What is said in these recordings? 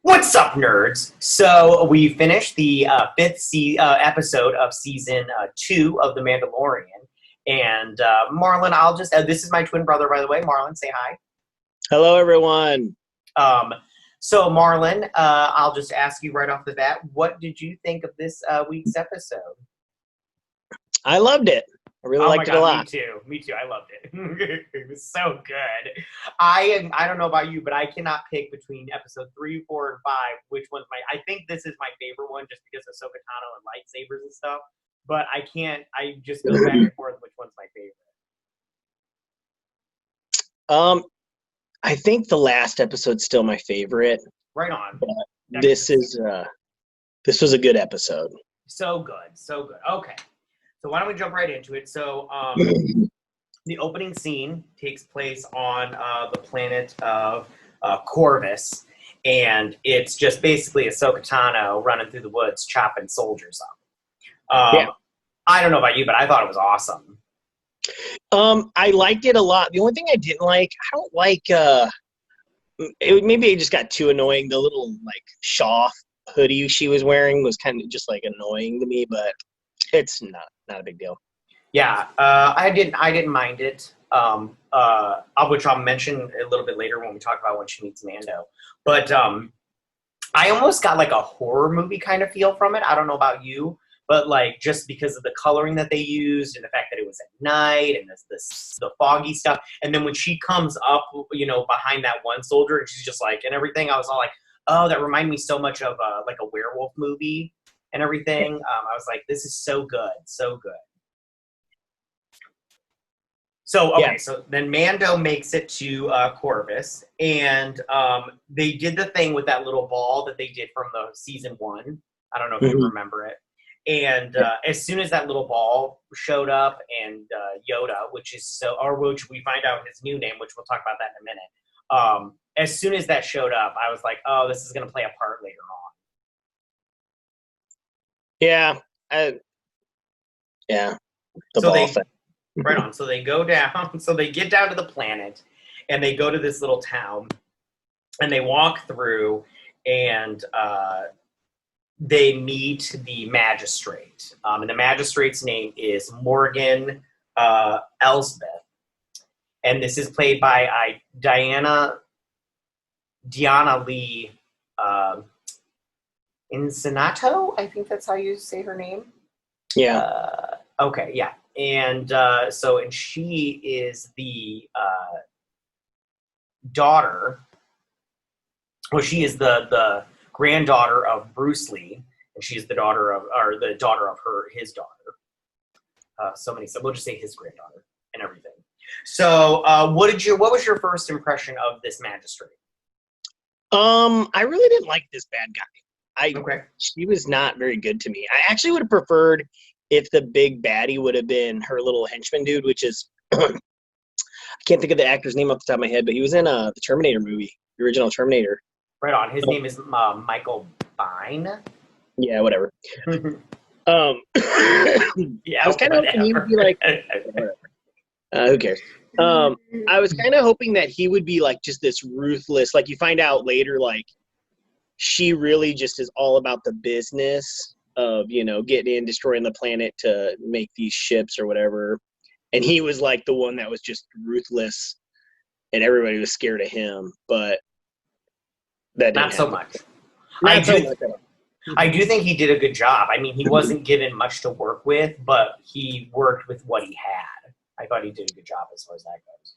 What's up, nerds? So we finished the episode of season 2 of The Mandalorian. And Marlon, this is my twin brother, by the way. Marlon, say hi. Hello, everyone. So Marlon, I'll just ask you right off the bat, what did you think of this week's episode? I loved it. I really liked it a lot. Me too. I loved it. It was so good. I don't know about you, but I cannot pick between episode 3, 4, and 5 which one's I think this is my favorite one just because of Ahsoka, Tano, and lightsabers and stuff. But I just go back and forth which one's my favorite. I think the last episode's still my favorite. Right on. This was a good episode. So good. Okay. So why don't we jump right into it? So the opening scene takes place on the planet of Corvus, and it's just basically Ahsoka Tano running through the woods, chopping soldiers up. Yeah. I don't know about you, but I thought it was awesome. I liked it a lot. The only thing I didn't like, I don't like, maybe it just got too annoying. The little, Shaw hoodie she was wearing was kind of just, annoying to me, but it's not a big deal. Yeah, I didn't mind it, which I'll mention a little bit later when we talk about when she meets Mando. But I almost got a horror movie kind of feel from it. I don't know about you, but just because of the coloring that they used and the fact that it was at night and the foggy stuff. And then when she comes up, behind that one soldier and she's just and everything, I was all like, oh, that reminded me so much of a werewolf movie and everything. I was like, this is so good. So good. So, okay, yeah. So then Mando makes it to Corvus, and they did the thing with that little ball that they did from the season 1. I don't know if you remember it. And as soon as that little ball showed up, and Yoda, which we find out his new name, which we'll talk about that in a minute. As soon as that showed up, I was like, oh, this is going to play a part later on. Yeah. The ball thing. Right on. So they go down. So they get down to the planet, and they go to this little town, and they walk through, and they meet the magistrate. And the magistrate's name is Morgan Elsbeth, and this is played by Diana Lee Insinato. I think that's how you say her name. Yeah. Okay. Yeah. And she is the daughter. Well, she is the granddaughter of Bruce Lee, and she's the daughter of his daughter. So we'll just say his granddaughter and everything. So, what was your first impression of this magistrate? I really didn't like this bad guy. Okay. She was not very good to me. I actually would have preferred if the big baddie would have been her little henchman dude, which is I can't think of the actor's name off the top of my head, but he was in the Terminator movie, the original Terminator. Right on. His name is Michael Biehn. Yeah, whatever. Yeah, I was kind of hoping he would be who cares? I was kind of hoping that he would be just this ruthless, you find out later, she really just is all about the business of, getting in, destroying the planet to make these ships or whatever. And he was the one that was just ruthless and everybody was scared of him. But that didn't Not so happen. much. I do think he did a good job. I mean, he wasn't given much to work with, but he worked with what he had. I thought he did a good job as far as that goes.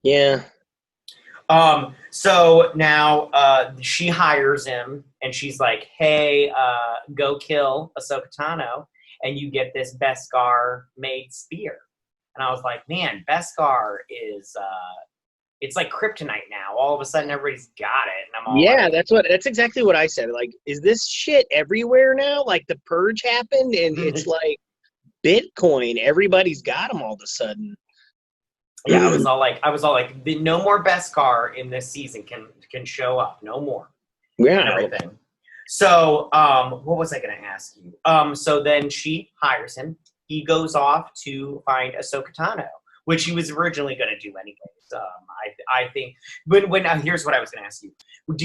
Yeah. So now she hires him, and she's like, hey, go kill Ahsoka Tano, and you get this Beskar-made spear. And I was like, man, Beskar is, it's like kryptonite now. All of a sudden, everybody's got it. And I'm all that's exactly what I said. Is this shit everywhere now? The purge happened, and it's Bitcoin. Everybody's got them all of a sudden. Yeah, I was all like, no more Beskar in this season can show up. No more. Yeah. And everything. So, what was I going to ask you? So then she hires him. He goes off to find Ahsoka Tano, which he was originally going to do anyways. I think when here's what I was going to ask you: what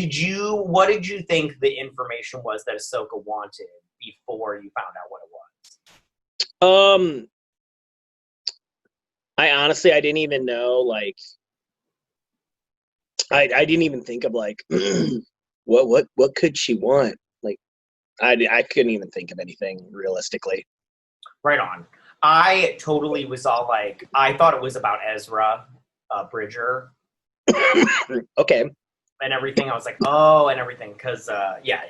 did you think the information was that Ahsoka wanted before you found out what it was? I honestly I didn't even know. Like, I didn't even think of like what could she want? Like, I couldn't even think of anything realistically. Right on. I totally was all like, I thought it was about Ezra Bridger. Okay. And everything. I was like, oh, and everything. Because, yeah.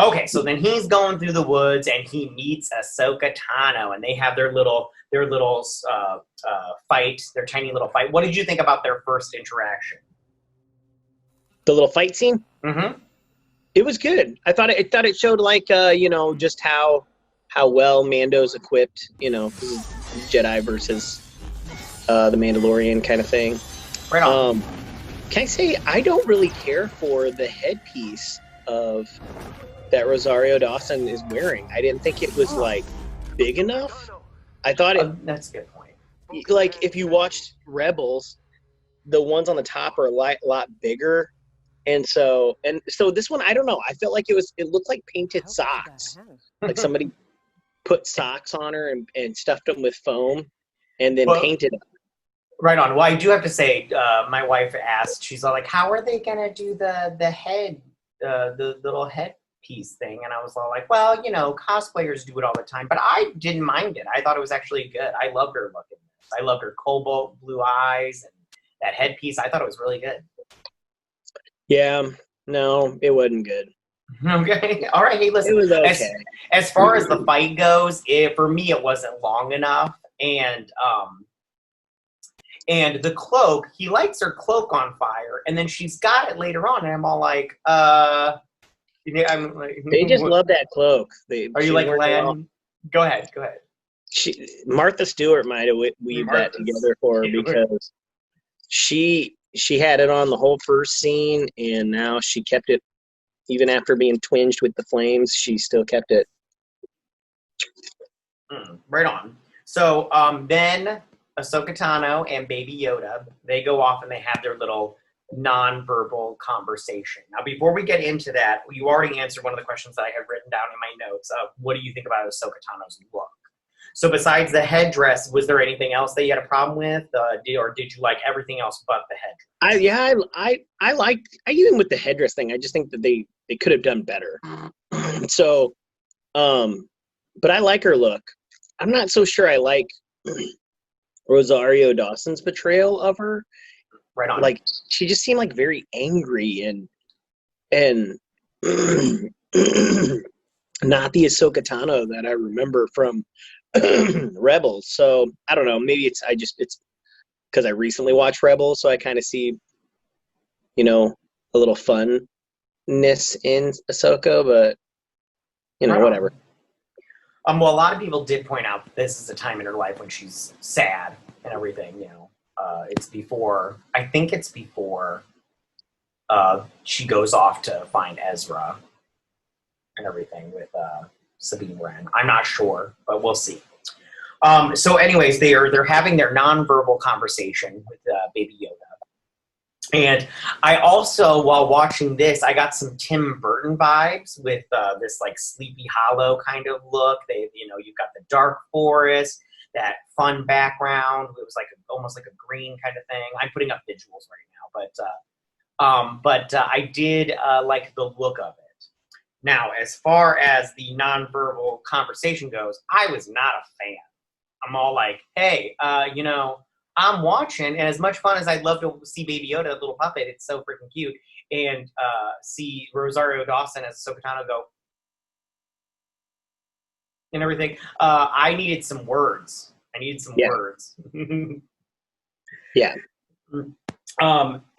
Okay, so then he's going through the woods and he meets Ahsoka Tano, and they have their little fight, their tiny little fight. What did you think about their first interaction? The little fight scene? Mm-hmm. It was good. I thought it showed like just how well Mando's equipped, Jedi versus the Mandalorian kind of thing. Right on. Can I say I don't really care for the headpiece of that Rosario Dawson is wearing. I didn't think it was like big enough. I thought that's a good point. Like if you watched Rebels, the ones on the top are a lot bigger. And so this one, I don't know. I felt like it looked like painted socks. Like somebody put socks on her and stuffed them with foam and then painted them. Right on. Well, I do have to say, my wife asked, she's all like, how are they going to do the head, the little headpiece thing? And I was all like, well, cosplayers do it all the time. But I didn't mind it. I thought it was actually good. I loved her look at this. I loved her cobalt blue eyes and that headpiece. I thought it was really good. Yeah, no, it wasn't good. Okay. All right. Hey, listen. It was okay. As far as the fight goes, for me, it wasn't long enough. And the cloak, he lights her cloak on fire, and then she's got it later on, and I'm all like, I'm like, they just love that cloak. Are you like, Len? Go ahead. Martha Stewart might have weaved that together for her because she had it on the whole first scene, and now she kept it even after being twinged with the flames. She still kept it. Right on. So then Ahsoka Tano and Baby Yoda, they go off and they have their little non-verbal conversation. Now, before we get into that, you already answered one of the questions that I had written down in my notes of what do you think about Ahsoka Tano's look? So besides the headdress, was there anything else that you had a problem with? Or did you like everything else but the headdress? I liked, even with the headdress thing, I just think that they could have done better. So, but I like her look. I'm not so sure I like Rosario Dawson's portrayal of her. Right on. Like she just seemed like very angry and not the Ahsoka Tano that I remember from Rebels. So I don't know. Maybe it's because I recently watched Rebels, so I kind of see, a little funness in Ahsoka, but whatever. Well, a lot of people did point out that this is a time in her life when she's sad and everything. I think it's before she goes off to find Ezra and everything with Sabine Wren. I'm not sure, but we'll see. So anyways, they're having their nonverbal conversation with Baby Yoda. And I also, while watching this, I got some Tim Burton vibes with this like Sleepy Hollow kind of look. You've got the dark forest, that fun background. It was like almost like a green kind of thing. I'm putting up visuals right now, but I did like the look of it. Now, as far as the nonverbal conversation goes, I was not a fan. I'm all like, hey, I'm watching, and as much fun as I'd love to see Baby Yoda, a little puppet, it's so freaking cute, and see Rosario Dawson as Ahsoka Tano go, and everything, I needed some words. Words. Yeah.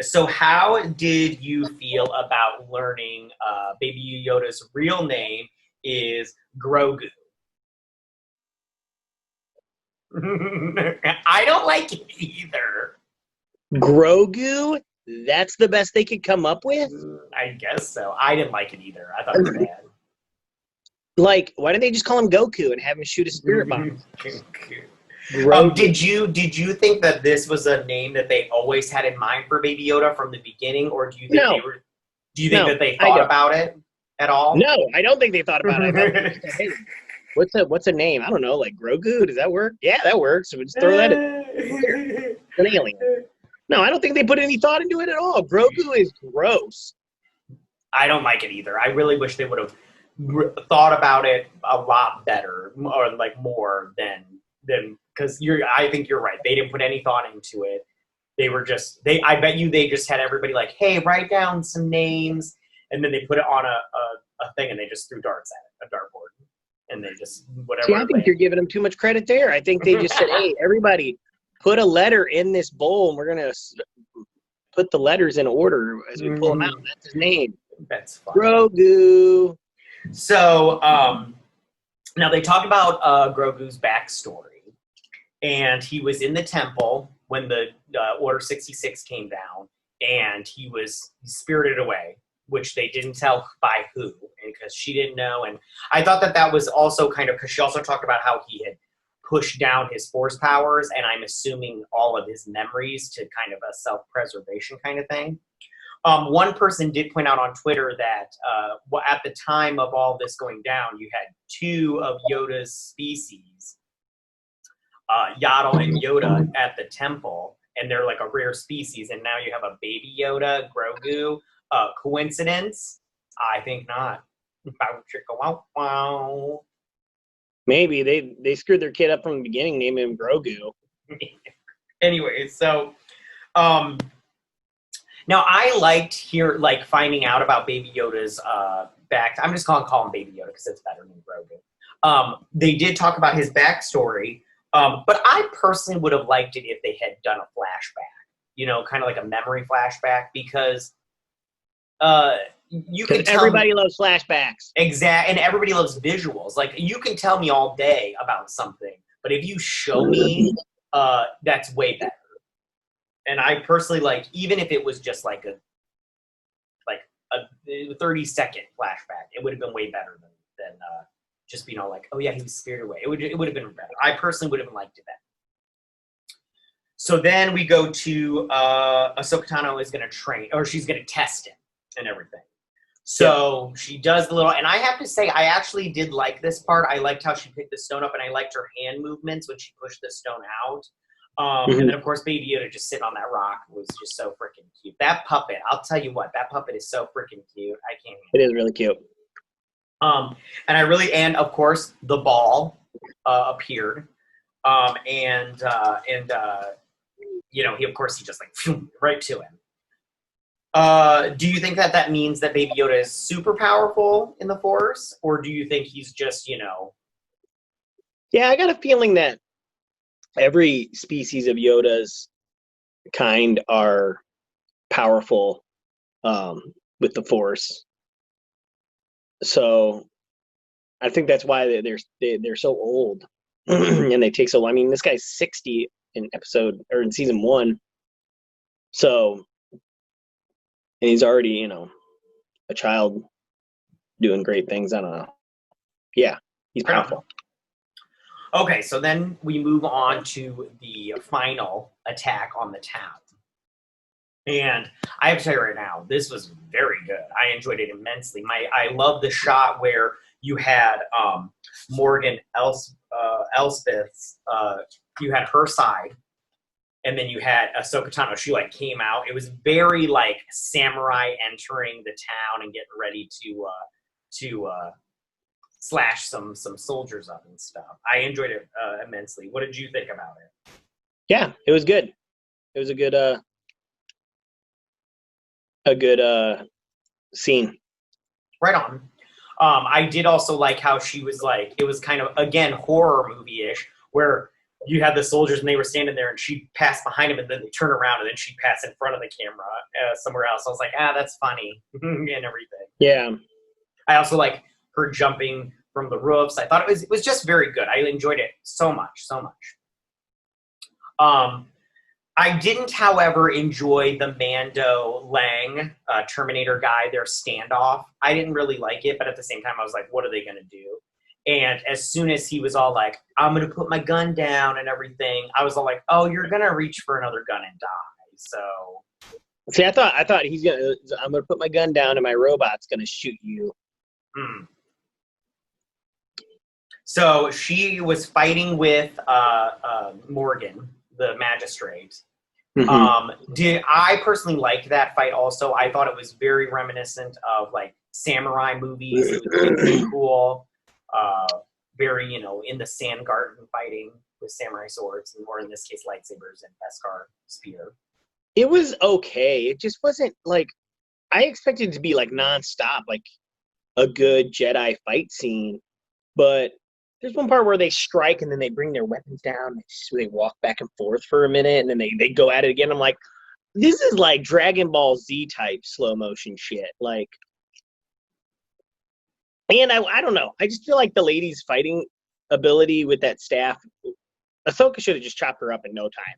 So how did you feel about learning Baby Yoda's real name is Grogu? I don't like it either. Grogu? That's the best they could come up with? I guess so. I didn't like it either. I thought it was bad. Like, why didn't they just call him Goku and have him shoot a spirit bomb? Grogu. Did you think that this was a name that they always had in mind for Baby Yoda from the beginning, or do you think that they thought about it at all? No, I don't think they thought about it. I thought they said, hey, what's a name? I don't know, like Grogu. Does that work? Yeah, that works. So we just throw that in. It's an alien. No, I don't think they put any thought into it at all. Grogu is gross. I don't like it either. I really wish they would have thought about it a lot better, or like more than because I think you're right. They didn't put any thought into it. They were just I bet you they just had everybody like, hey, write down some names, and then they put it on a thing and they just threw darts at it, a dartboard, and they just whatever. See, I think you're giving them too much credit there. I think they just said, hey, everybody, put a letter in this bowl, and we're gonna put the letters in order as we pull them out. That's his name. That's fun. Grogu. So now they talk about Grogu's backstory, and he was in the temple when the Order 66 came down, and he was spirited away, which they didn't tell by who, because she didn't know. And I thought that was also kind of, because she also talked about how he had pushed down his force powers, and I'm assuming all of his memories to kind of a self-preservation kind of thing. One person did point out on Twitter that at the time of all this going down, you had two of Yoda's species, Yaddle and Yoda, at the temple, and they're like a rare species, and now you have a baby Yoda, Grogu. Coincidence? I think not. Maybe they screwed their kid up from the beginning, naming him Grogu. Anyway, so now I liked finding out about Baby Yoda's back. I'm just gonna call him Baby Yoda because it's better than Grogu. They did talk about his backstory, but I personally would have liked it if they had done a flashback. Kind of like a memory flashback, because you can tell everybody loves flashbacks. Exactly, and everybody loves visuals. Like, you can tell me all day about something, but if you show me, that's way better. And I personally even if it was just like a 30-second flashback, it would have been way better than just being all like, oh yeah, he was spirited away. It would have been better. I personally would have liked it better. So then we go to Ahsoka Tano is going to train, or she's going to test him and everything. So she does the little, and I have to say, I actually did like this part. I liked how she picked the stone up, and I liked her hand movements when she pushed the stone out. And then, of course, Baby Yoda just sitting on that rock was just so freaking cute. That puppet, I'll tell you what, that puppet is so freaking cute. I can't. It is really cute. And of course, the ball appeared. He just right to him. Do you think that means that Baby Yoda is super powerful in the Force, or do you think he's just, Yeah, I got a feeling that every species of Yoda's kind are powerful with the Force. So I think that's why they're so old and they take so long. I mean, this guy's 60 in season 1. So, and he's already, a child doing great things. I don't know. Yeah, he's powerful. Okay, so then we move on to the final attack on the town. And I have to tell you right now, this was very good. I enjoyed it immensely. I love the shot where you had Morgan Elsbeth's, you had her side, and then you had Ahsoka Tano. She came out. It was very samurai entering the town and getting ready to slash some soldiers up and stuff. I enjoyed it immensely. What did you think about it? Yeah, it was good. It was a good scene. Right on. I did also like how she was it was kind of, again, horror movie-ish, where you had the soldiers and they were standing there and she'd pass behind them and then they turn around and then she'd pass in front of the camera somewhere else. I was like, that's funny and everything. Yeah. I also like her jumping from the roofs. I thought it was just very good. I enjoyed it so much. I didn't, however, enjoy the Mando Lang Terminator guy, their standoff. I didn't really like it, but at the same time, I was like, what are they going to do? And as soon as he was all like, I'm going to put my gun down and everything, I was all like, oh, you're going to reach for another gun and die. So. See, I thought I'm going to put my gun down and my robot's going to shoot you. Hmm. So she was fighting with Morgan, the magistrate. Did I personally like that fight also? I thought it was very reminiscent of like samurai movies. It was pretty cool. Very, in the sand garden fighting with samurai swords, or in this case, lightsabers and Beskar spear. It was okay. It just wasn't like I expected it to be like nonstop, like a good Jedi fight scene. But there's one part where they strike and then they bring their weapons down. They walk back and forth for a minute and then they go at it again. I'm like, this is like Dragon Ball Z type slow motion shit. Like, and I don't know. I just feel like the lady's fighting ability with that staff, Ahsoka should have just chopped her up in no time.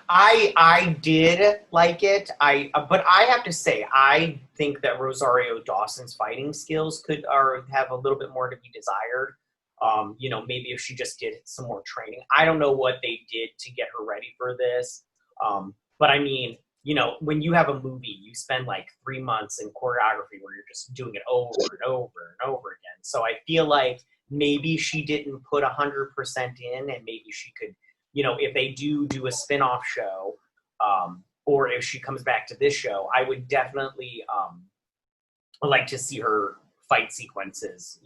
I did like it. But I have to say, I think that Rosario Dawson's fighting skills have a little bit more to be desired. Maybe if she just did some more training. I don't know what they did to get her ready for this. But I mean, when you have a movie, you spend like 3 months in choreography where you're just doing it over and over and over again. So I feel like maybe she didn't put 100% in, and maybe she could, if they do a spin-off show, or if she comes back to this show, I would definitely like to see her fight sequences,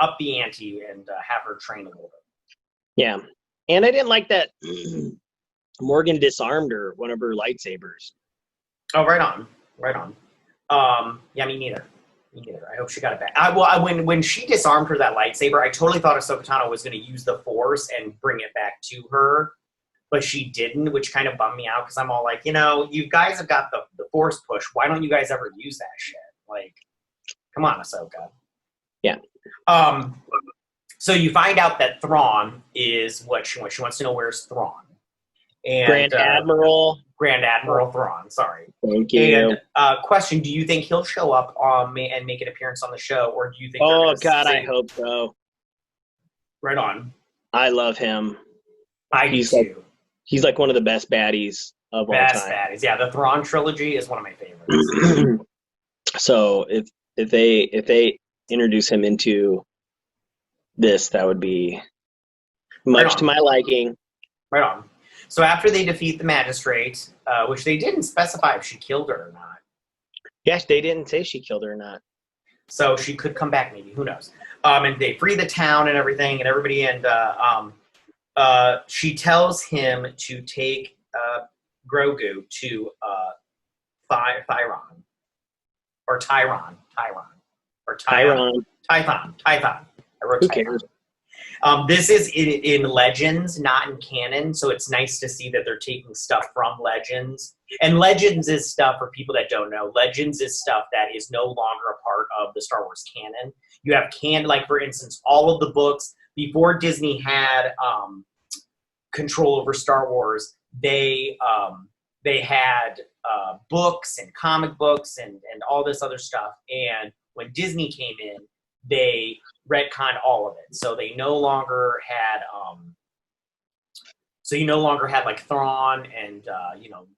up the ante and have her train a little bit. Yeah. And I didn't like that Morgan disarmed one of her lightsabers. Oh, right on. Yeah, me neither. I hope she got it back. When she disarmed her that lightsaber, I totally thought Ahsoka Tano was going to use the Force and bring it back to her, but she didn't, which kind of bummed me out because I'm all like, you guys have got the Force push. Why don't you guys ever use that shit? Like, come on, Ahsoka. Yeah. So you find out that Thrawn is what she wants. She wants to know where's Thrawn. And, Grand Admiral Thrawn, sorry. Thank you. And question, do you think he'll show up and make an appearance on the show, or do you think Oh, God, I hope so. Right on. I love him. He's like one of the best baddies of all time. Best baddies, yeah. The Thrawn trilogy is one of my favorites. So if they introduce him into this, that would be much to my liking. Right on. So after they defeat the magistrate, which they didn't specify if she killed her or not. Yes, they didn't say she killed her or not. So she could come back, maybe. Who knows? And they free the town and everything and everybody. And she tells him to take Grogu to Tython. I wrote Tython. This is in Legends, not in canon, so it's nice to see that they're taking stuff from Legends. And Legends is stuff, for people that don't know, Legends is stuff that is no longer a part of the Star Wars canon. You have like, for instance, all of the books, before Disney had control over Star Wars, they had books and comic books and all this other stuff. And when Disney came in, they retconned all of it. So they no longer had like Thrawn and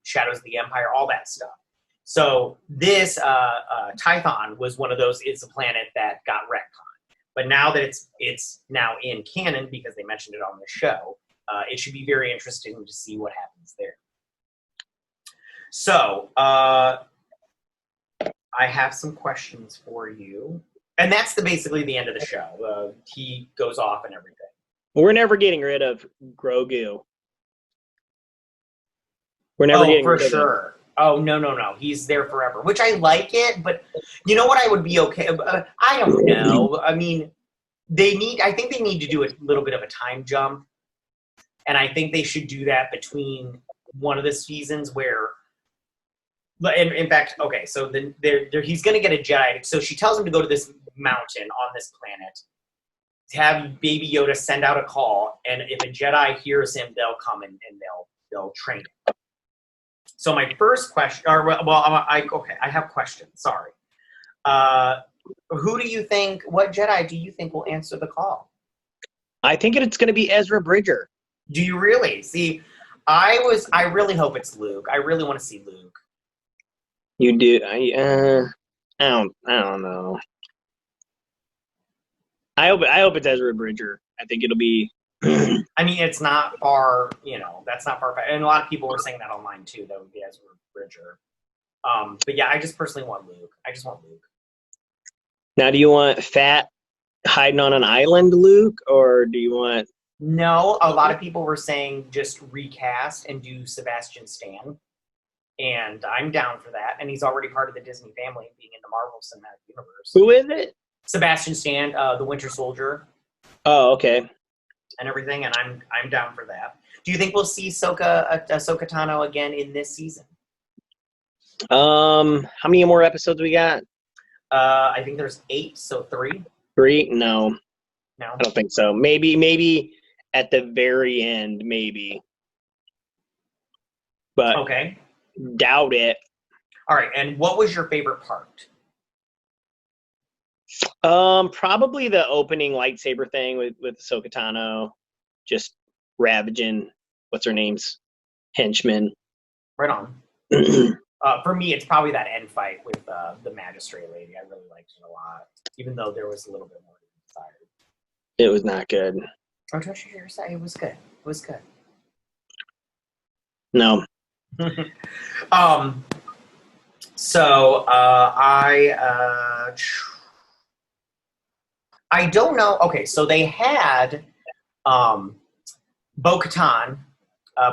Shadows of the Empire, all that stuff. So this Tython was one of those. It's a planet that got retconned. But now that it's now in canon because they mentioned it on the show, it should be very interesting to see what happens there. So I have some questions for you. And that's basically the end of the show. He goes off and everything. We're never getting rid of Grogu. We're never getting rid of him. For sure. Oh, no. He's there forever, which I like it. But you know what I would be okay? I don't know. I mean, I think they need to do a little bit of a time jump. And I think they should do that between one of the seasons where, in fact, okay, so then he's going to get a Jedi. So she tells him to go to this mountain on this planet, to have Baby Yoda send out a call, and if a Jedi hears him, they'll come and they'll train him. So my first question, I have questions. Sorry. Who do you think? What Jedi do you think will answer the call? I think it's going to be Ezra Bridger. Do you really? See, I really hope it's Luke. I really want to see Luke. You do? I don't know. I hope it's Ezra Bridger. I think it'll be. I mean, it's not far. That's not far. And a lot of people were saying that online too. That would be Ezra Bridger. But yeah, I just personally want Luke. I just want Luke. Now, do you want fat hiding on an island Luke, or do you want? No, a lot of people were saying just recast and do Sebastian Stan. And I'm down for that. And he's already part of the Disney family, being in the Marvel Cinematic Universe. Who is it? Sebastian Stan, the Winter Soldier. Oh, okay. And everything, and I'm down for that. Do you think we'll see Ahsoka Tano again in this season? How many more episodes we got? I think there's 8, so 3. 3? No, I don't think so. Maybe at the very end, maybe. But okay, doubt it. All right, and what was your favorite part? Probably the opening lightsaber thing with Ahsoka Tano, just ravaging what's her name's henchman. Right on. For me, it's probably that end fight with the magistrate lady. I really liked it a lot, even though there was a little bit more desired. It was not good. Oh, don't you say it was good? It was good. No. So I don't know. Okay, so they had Bo-Katan,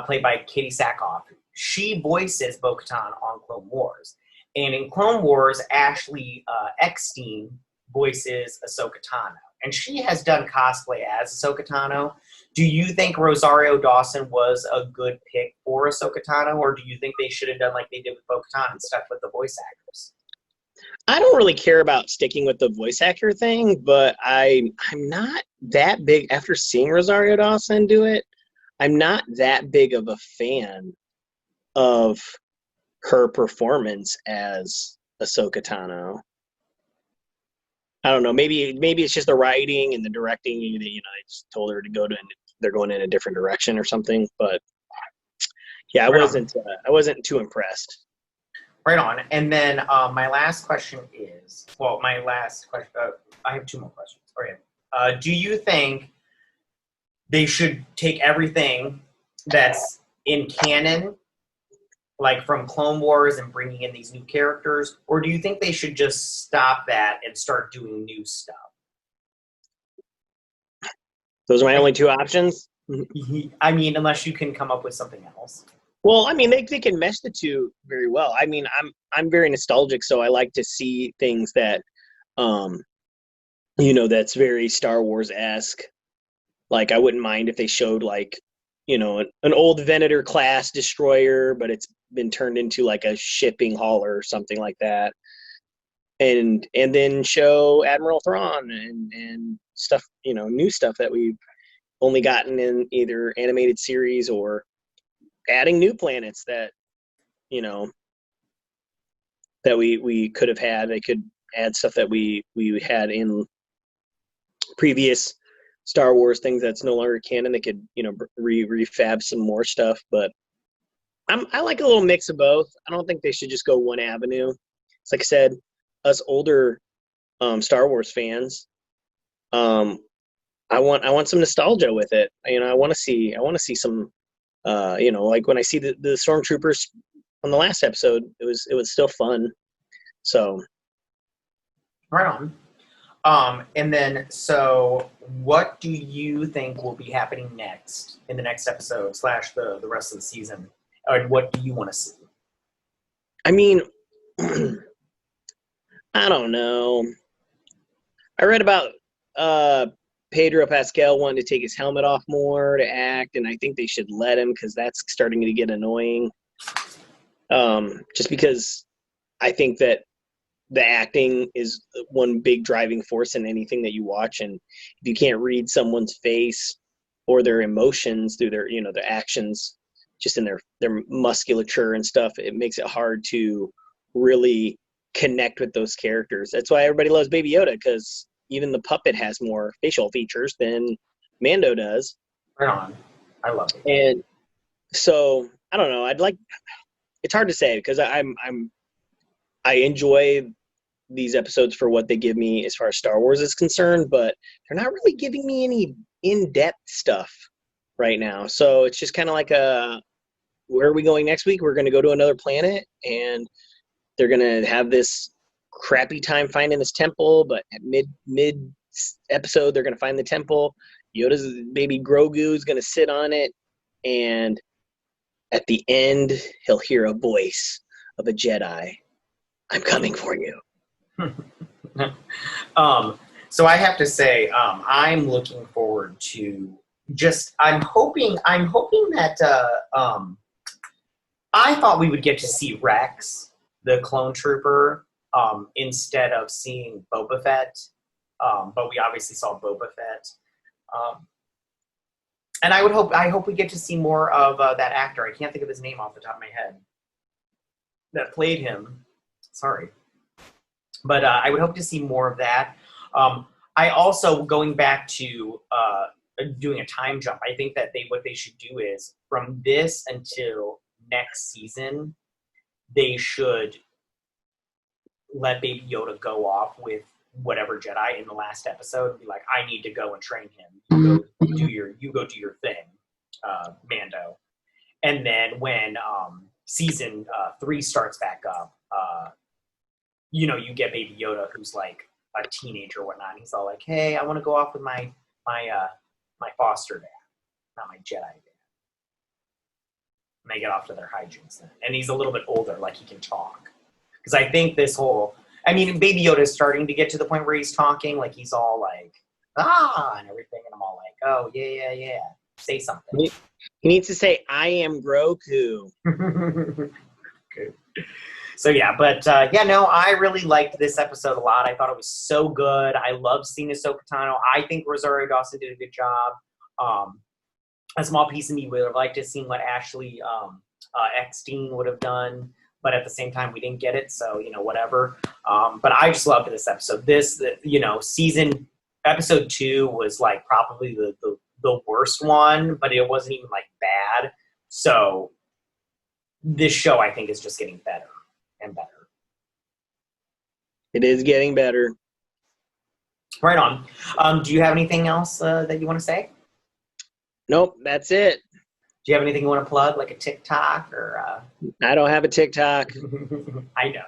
played by Katie Sackhoff. She voices Bo-Katan on Clone Wars. And in Clone Wars, Ashley Eckstein voices Ahsoka Tano. And she has done cosplay as Ahsoka Tano. Do you think Rosario Dawson was a good pick for Ahsoka Tano, or do you think they should have done like they did with Bo-Katan and stuck with the voice actors? I don't really care about sticking with the voice actor thing, but I'm not that big, after seeing Rosario Dawson do it, I'm not that big of a fan of her performance as Ahsoka Tano. I don't know. Maybe it's just the writing and the directing. They just told her to they're going in a different direction or something. But yeah, I wasn't too impressed. Right on. And then my last question is, I have 2 more questions. Okay. Do you think they should take everything that's in canon, like from Clone Wars, and bringing in these new characters, or do you think they should just stop that and start doing new stuff? Those are my only 2 options. I mean, unless you can come up with something else. Well, I mean, they can mesh the 2 very well. I mean, I'm very nostalgic, so I like to see things that, that's very Star Wars-esque. Like, I wouldn't mind if they showed, like, an old Venator class destroyer, but it's been turned into like a shipping hauler or something like that. And then show Admiral Thrawn and stuff, new stuff that we've only gotten in either animated series, or adding new planets that, that we could have had. They could add stuff that we had in previous Star Wars things that's no longer canon. They could, refab some more stuff, but I like a little mix of both. I don't think they should just go one avenue. It's like I said, us older Star Wars fans, I want some nostalgia with it. I want to see some, like when I see the stormtroopers on the last episode, it was still fun. So, right on. And then, so what do you think will be happening next in the next episode / the rest of the season? And what do you want to see? I mean, I don't know. I read about Pedro Pascal wanting to take his helmet off more to act, and I think they should let him because that's starting to get annoying. Just because I think that the acting is one big driving force in anything that you watch, and if you can't read someone's face or their emotions through their their actions, just in their musculature and stuff, it makes it hard to really connect with those characters. That's why everybody loves Baby Yoda, because even the puppet has more facial features than Mando does. Right on. I love it. And so I don't know. It's hard to say because I enjoy these episodes for what they give me as far as Star Wars is concerned, but they're not really giving me any in-depth stuff right now. So it's just kind of like where are we going next week? We're going to go to another planet, and they're going to have this crappy time finding this temple, but at mid episode they're going to find the temple. Yoda's baby Grogu is going to sit on it, and at the end he'll hear a voice of a Jedi. I'm coming for you. So I have to say, I'm looking forward to I'm hoping that I thought we would get to see Rex, the clone trooper, instead of seeing Boba Fett. But we obviously saw Boba Fett. And I hope we get to see more of that actor. I can't think of his name off the top of my head. That played him. Sorry. But I would hope to see more of that. I also, going back to doing a time jump, I think that what they should do is, from this until next season, they should let Baby Yoda go off with whatever Jedi in the last episode and be like, I need to go and train him. You go do your thing, Mando. And then when season 3 starts back up, you get Baby Yoda, who's like a teenager or whatnot. He's all like, hey, I want to go off with my foster dad, not my Jedi dad. And they get off to their hijinks then. And he's a little bit older, like he can talk. Because I think Baby Yoda is starting to get to the point where he's talking, like he's all like, and everything. And I'm all like, oh, yeah. Say something. He needs to say, I am Grogu. Okay. So yeah, but I really liked this episode a lot. I thought it was so good. I love seeing Ahsoka Tano. I think Rosario Dawson did a good job. A small piece of me would have liked to have seen what Ashley Eckstein would have done, but at the same time, we didn't get it, so whatever. But I just loved this episode. Season episode 2 was like probably the worst one, but it wasn't even like bad. So this show, I think, is just getting better and better. It is getting better. Right on. Do you have anything else that you want to say? Nope, that's it. Do you have anything you want to plug, like a TikTok or? I don't have a TikTok. I know.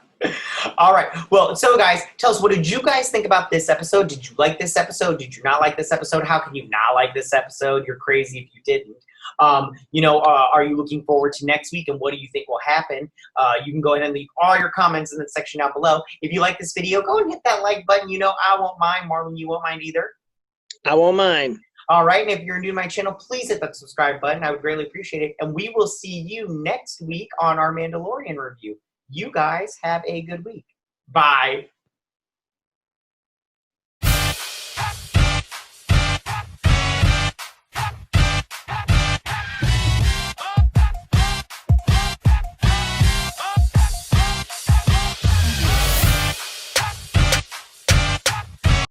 All right. Well, so guys, tell us, what did you guys think about this episode? Did you like this episode? Did you not like this episode? How can you not like this episode? You're crazy if you didn't. Are you looking forward to next week, and what do you think will happen? You can go ahead and leave all your comments in the section down below. If you like this video, go and hit that like button. I won't mind. Marlon, you won't mind either. I won't mind. All right, and if you're new to my channel, please hit that subscribe button. I would greatly appreciate it. And we will see you next week on our Mandalorian review. You guys have a good week. Bye.